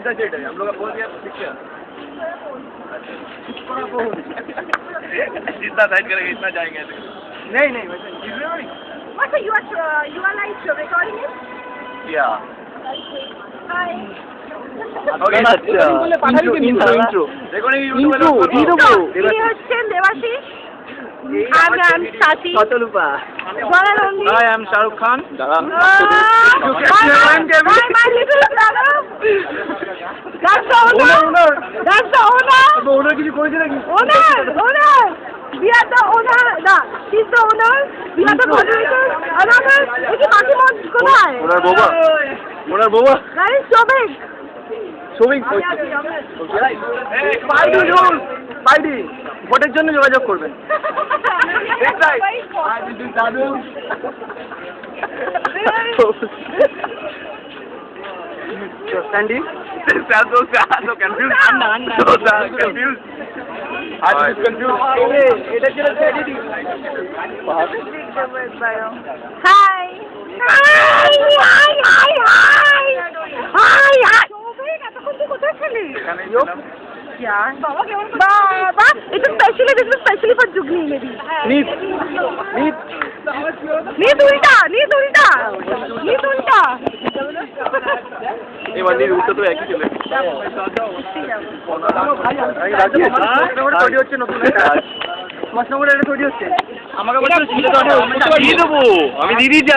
सीधा सेट है, हम लोग का बोल दिया पिक्चर जितना साइड करेंगे इतना जाएंगे। नहीं नहीं वैसे What are you are like recording it? या Hi. ओके इंट्रो देखो नहीं यूट्यूब पे He হচ্ছেন Debashis. I'm Sati. কতলুপা One and only. I am Shahrukh Khan My little brother. That's the owner. That's the owner. ওনার কিছু করেছে নাকি Owner. We are the owner. No, he's the owner. We are the moderators. Another. এই কি বাকি মত কোথায়? ওনার বৌমা Guys, Shobik. শোভিং পাইডি ভোটের জন্য যোগাযোগ করবেন Sandy? So confused. Confused. এটা ছিল editing. Hi. Shobik, এতক্ষণ তুই কোথায় ছিলি? यार बाबा केमन बाबा it's specially for Jugni maybe नीत उल्टा এবার নীল উল্টো তো একই চলে তৈরি হচ্ছে নতুন একটা তৈরি হচ্ছে আমাকে বলছো দিয়ে দেবো আমি দিয়ে দিয়েছি আগে